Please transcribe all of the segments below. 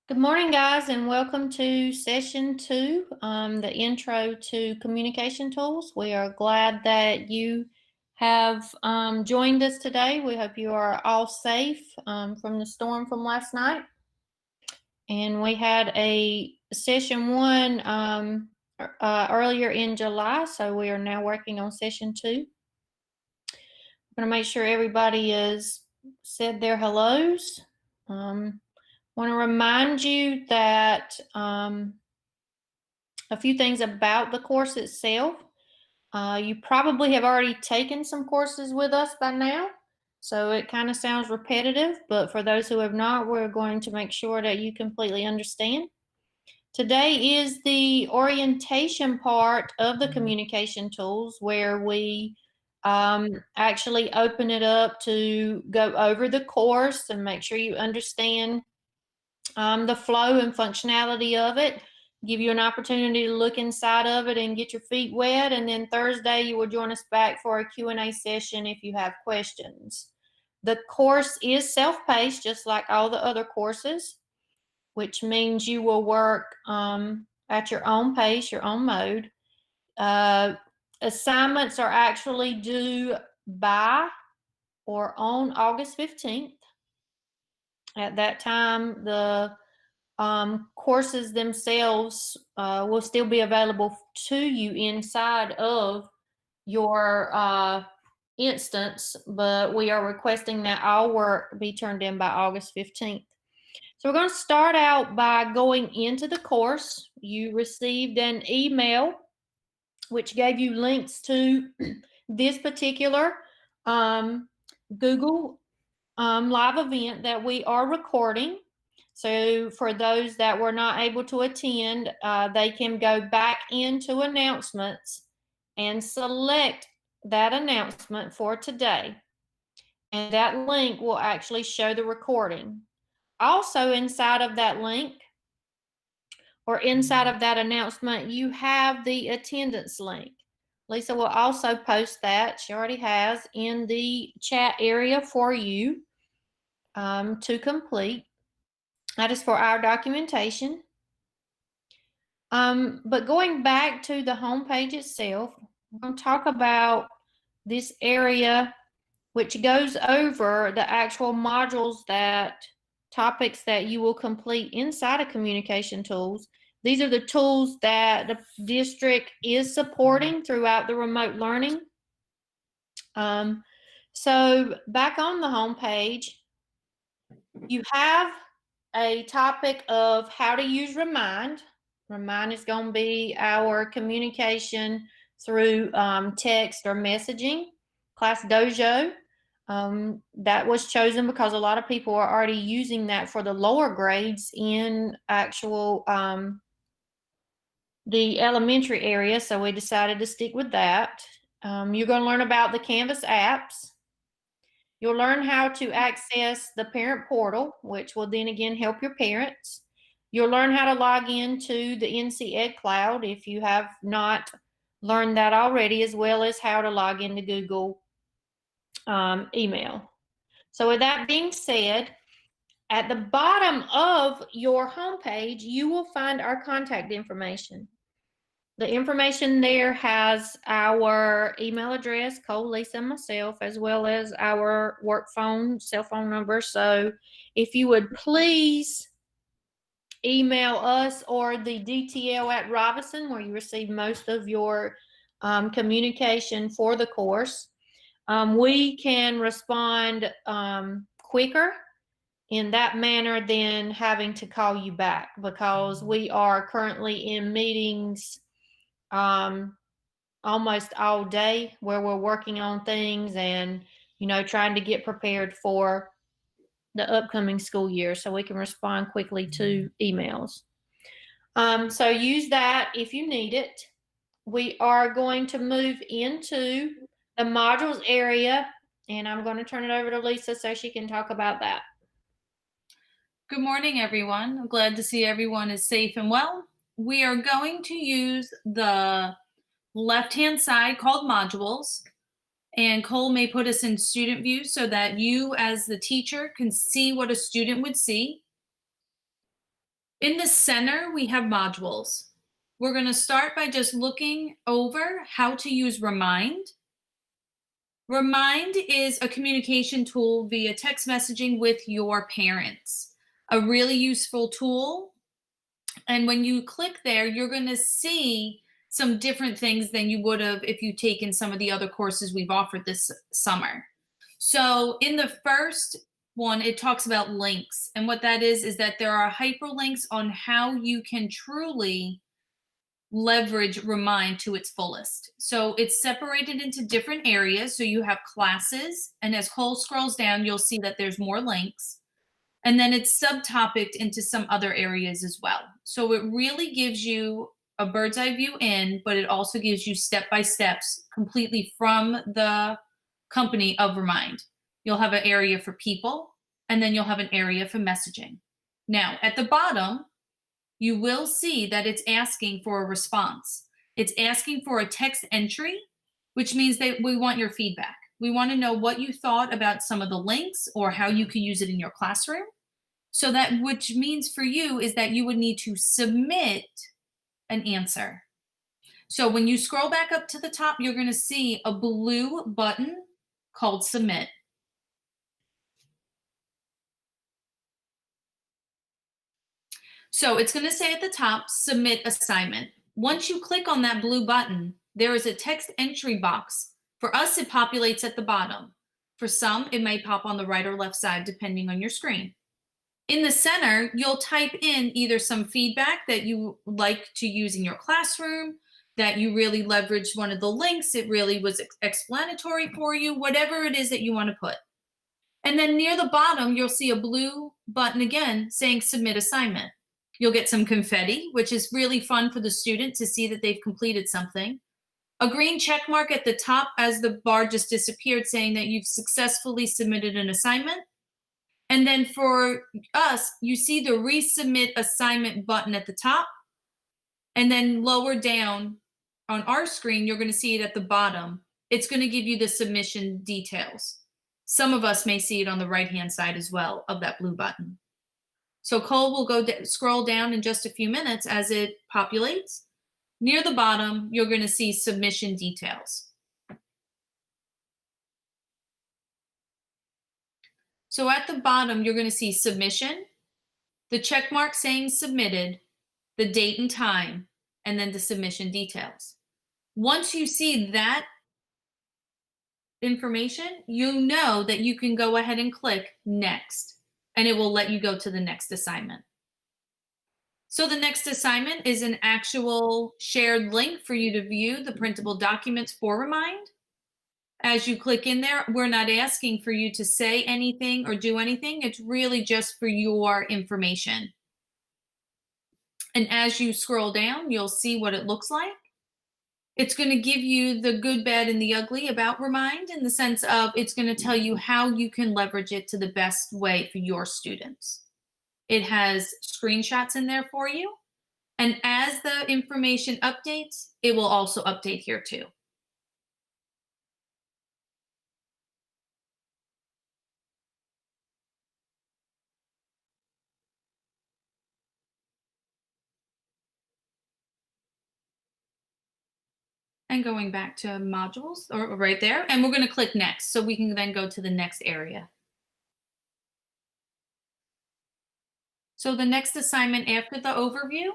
Good morning, guys, and welcome to session 2, the intro to communication tools. We are glad that you have joined us today. We hope you are all safe from the storm from last night. And we had a session 1 earlier in July, so we are now working on session 2. I'm going to make sure everybody has said their hellos. Want to remind you that a few things about the course itself. You probably have already taken some courses with us by now, so it kind of sounds repetitive, but for those who have not, we're going to make sure that you completely understand. Today is the orientation part of the communication tools where we actually open it up to go over the course and make sure you understand the flow and functionality of it, give you an opportunity to look inside of it and get your feet wet. And then Thursday, you will join us back for a Q&A session if you have questions. The course is self-paced, just like all the other courses, which means you will work at your own pace, your own mode. Assignments are actually due by or on August 15th. At that time, the courses themselves will still be available to you inside of your instance, but we are requesting that all work be turned in by August 15th. So we're going to start out by going into the course. You received an email which gave you links to this particular Google live event that we are recording. So for those that were not able to attend, they can go back into announcements and select that announcement for today. And that link will actually show the recording. Also inside of that link or inside of that announcement, you have the attendance link. Lisa will also post that, she already has, in the chat area for you to complete. That is for our documentation. But going back to the home page itself, we're going to talk about this area which goes over the actual modules topics that you will complete inside of communication tools. These are the tools that the district is supporting throughout the remote learning. So back on the home page, you have a topic of how to use Remind. Remind is going to be our communication through text or messaging. Class Dojo, that was chosen because a lot of people are already using that for the lower grades in actual the elementary area, so we decided to stick with that. You're going to learn about the Canvas apps. You'll learn how to access the parent portal, which will then again help your parents. You'll learn how to log into the NCEdCloud if you have not learned that already, as well as how to log into Google email. So with that being said, at the bottom of your homepage, you will find our contact information. The information there has our email address, Cole, Lisa, and myself, as well as our work phone, cell phone number. So if you would please email us or the DTL at Robinson, where you receive most of your communication for the course, we can respond quicker in that manner than having to call you back, because we are currently in meetings almost all day where we're working on things and, trying to get prepared for the upcoming school year so we can respond quickly to emails. So use that if you need it. We are going to move into the modules area, and I'm going to turn it over to Lisa so she can talk about that. Good morning, everyone. I'm glad to see everyone is safe and well. We are going to use the left-hand side called modules, and Cole may put us in student view so that you as the teacher can see what a student would see. In the center, we have modules. We're going to start by just looking over how to use Remind. Remind is a communication tool via text messaging with your parents. A really useful tool. And when you click there, you're going to see some different things than you would have if you'd taken some of the other courses we've offered this summer. So in the first one, it talks about links. And what that is that there are hyperlinks on how you can truly leverage Remind to its fullest. So it's separated into different areas. So you have classes, and as Cole scrolls down, you'll see that there's more links. And then it's subtopicked into some other areas as well. So it really gives you a bird's eye view in, but it also gives you step-by-steps completely from the company of Remind. You'll have an area for people, and then you'll have an area for messaging. Now, at the bottom, you will see that it's asking for a response. It's asking for a text entry, which means that we want your feedback. We want to know what you thought about some of the links or how you can use it in your classroom. So that, which means for you is that you would need to submit an answer. So when you scroll back up to the top, you're going to see a blue button called Submit. So it's going to say at the top, Submit Assignment. Once you click on that blue button, there is a text entry box. For us, it populates at the bottom. For some, it may pop on the right or left side, depending on your screen. In the center, you'll type in either some feedback that you like to use in your classroom, that you really leveraged one of the links, it really was explanatory for you, whatever it is that you want to put. And then near the bottom, you'll see a blue button again saying Submit Assignment. You'll get some confetti, which is really fun for the student to see that they've completed something. A green check mark at the top as the bar just disappeared saying that you've successfully submitted an assignment. And then for us, you see the Resubmit Assignment button at the top. And then lower down on our screen, you're going to see it at the bottom. It's going to give you the submission details. Some of us may see it on the right-hand side as well of that blue button. So Cole will scroll down in just a few minutes as it populates. Near the bottom, you're going to see submission details. So at the bottom, you're going to see submission, the check mark saying submitted, the date and time, and then the submission details. Once you see that information, you know that you can go ahead and click Next, and it will let you go to the next assignment. So the next assignment is an actual shared link for you to view the printable documents for Remind. As you click in there, we're not asking for you to say anything or do anything. It's really just for your information. And as you scroll down, you'll see what it looks like. It's going to give you the good, bad, and the ugly about Remind in the sense of it's going to tell you how you can leverage it to the best way for your students. It has screenshots in there for you. And as the information updates, it will also update here too. And going back to modules, or right there, and we're going to click Next, so we can then go to the next area. So the next assignment after the overview,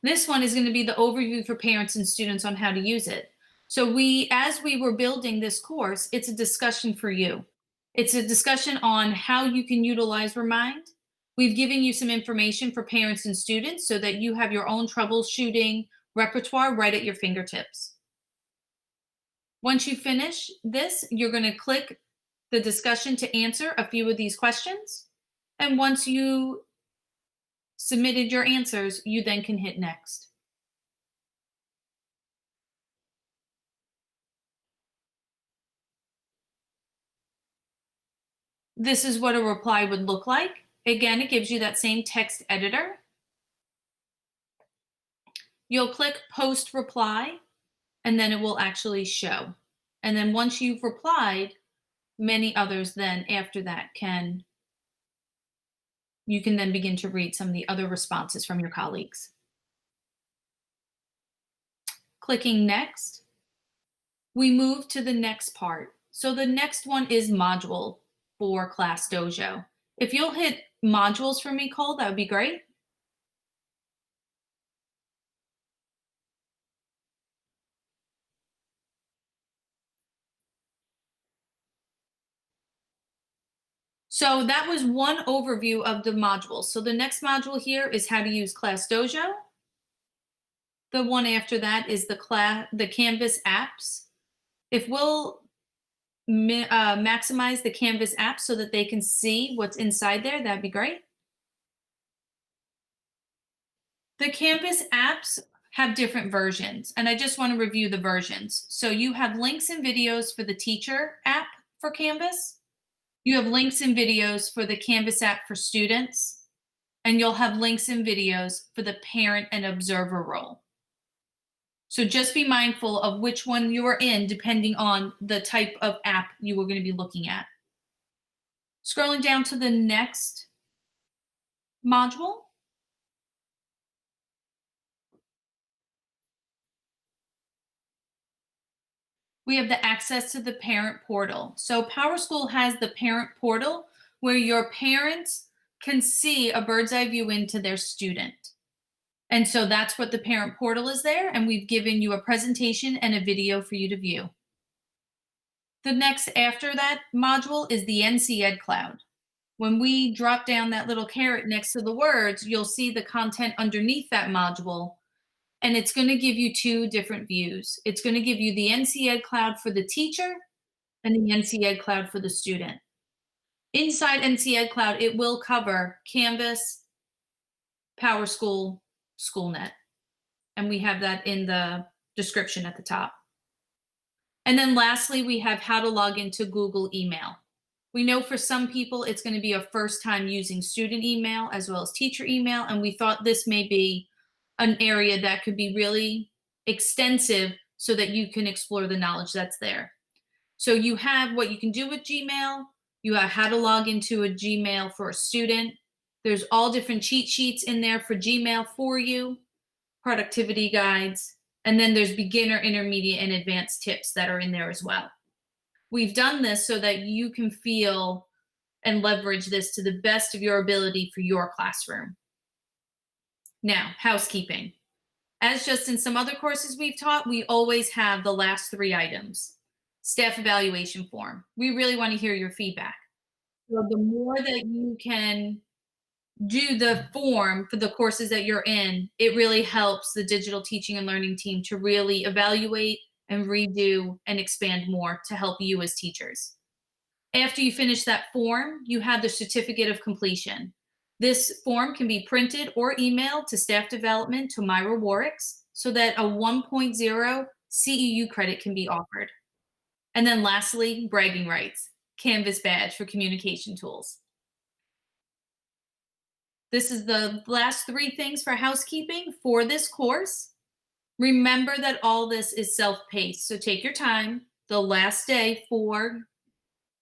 this one is going to be the overview for parents and students on how to use it. So as we were building this course, it's a discussion for you. It's a discussion on how you can utilize Remind. We've given you some information for parents and students so that you have your own troubleshooting repertoire right at your fingertips. Once you finish this, you're going to click the discussion to answer a few of these questions. And once you submitted your answers, you then can hit Next. This is what a reply would look like. Again, it gives you that same text editor. You'll click Post Reply, and then it will actually show. And then once you've replied, many others then after that you can then begin to read some of the other responses from your colleagues. Clicking next, we move to the next part. So the next one is module for Class Dojo. If you'll hit modules for me, Cole, that would be great. So that was one overview of the modules. So the next module here is how to use Class Dojo. The one after that is the Canvas apps. If we'll maximize the Canvas apps so that they can see what's inside there, that'd be great. The Canvas apps have different versions, and I just want to review the versions. So you have links and videos for the teacher app for Canvas. You have links and videos for the Canvas app for students, and you'll have links and videos for the parent and observer role. So just be mindful of which one you are in depending on the type of app you are going to be looking at. Scrolling down to the next module. We have the access to the parent portal. So PowerSchool has the parent portal where your parents can see a bird's eye view into their student. And so that's what the parent portal is there. And we've given you a presentation and a video for you to view. The next after that module is the NCEdCloud. When we drop down that little caret next to the words, you'll see the content underneath that module. And it's going to give you two different views. It's going to give you the NCEdCloud for the teacher and the NCEdCloud for the student. Inside NCEdCloud, it will cover Canvas, PowerSchool, SchoolNet. And we have that in the description at the top. And then lastly, we have how to log into Google email. We know for some people, it's going to be a first time using student email as well as teacher email. And we thought this may be an area that could be really extensive so that you can explore the knowledge that's there. So you have what you can do with Gmail. You have how to log into a Gmail for a student. There's all different cheat sheets in there for Gmail for you, productivity guides, and then there's beginner, intermediate, and advanced tips that are in there as well. We've done this so that you can feel and leverage this to the best of your ability for your classroom. Now, housekeeping. As just in some other courses we've taught, we always have the last three items. Staff evaluation form. We really want to hear your feedback. So the more that you can do the form for the courses that you're in, it really helps the digital teaching and learning team to really evaluate and redo and expand more to help you as teachers. After you finish that form, you have the certificate of completion. This form can be printed or emailed to staff development to Myra Warricks so that a 1.0 CEU credit can be offered. And then lastly, bragging rights, Canvas badge for communication tools. This is the last three things for housekeeping for this course. Remember that all this is self-paced, so take your time. The last day for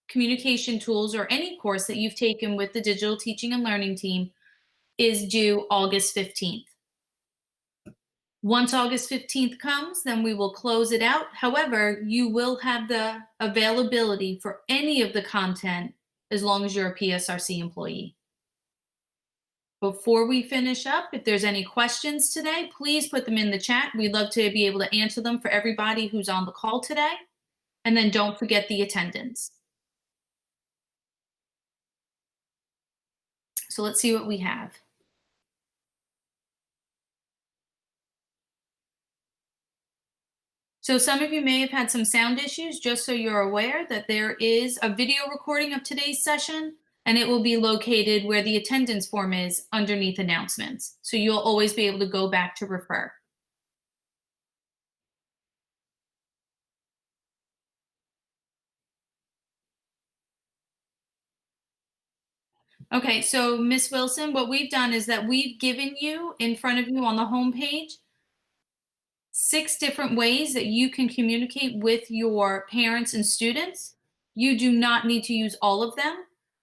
communication tools or any course that you've taken with the digital teaching and learning team is due August 15th. Once August 15th comes, then we will close it out. However, you will have the availability for any of the content as long as you're a PSRC employee. Before we finish up, if there's any questions today, please put them in the chat. We'd love to be able to answer them for everybody who's on the call today. And then don't forget the attendance. So let's see what we have. So some of you may have had some sound issues, just so you're aware that there is a video recording of today's session, and it will be located where the attendance form is underneath announcements. So you'll always be able to go back to refer. Okay, so Ms. Wilson, what we've done is that we've given you in front of you on the home page 6 different ways that you can communicate with your parents and students You do not need to use all of them.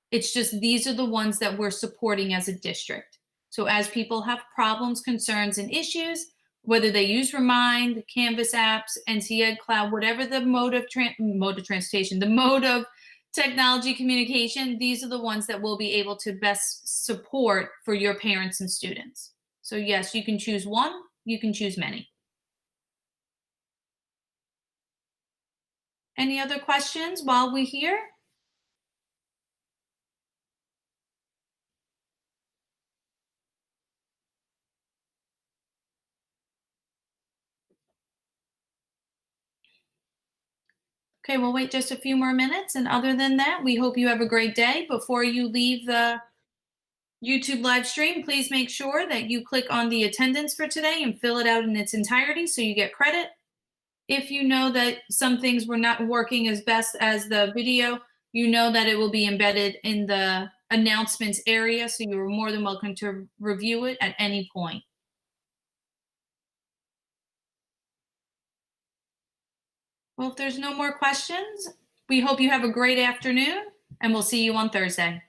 It's just these are the ones that we're supporting as a district. So as people have problems, concerns, and issues, whether they use Remind, Canvas apps, NCEdCloud, whatever the mode of transportation, the mode of technology communication, these are the ones that we'll be able to best support for your parents and students. So yes, you can choose one, you can choose many. Any other questions while we're here? Okay, we'll wait just a few more minutes. And other than that, we hope you have a great day. Before you leave the YouTube live stream, please make sure that you click on the attendance for today and fill it out in its entirety so you get credit. If you know that some things were not working as best as the video, you know that it will be embedded in the announcements area, so you're more than welcome to review it at any point. Well, if there's no more questions, we hope you have a great afternoon, and we'll see you on Thursday.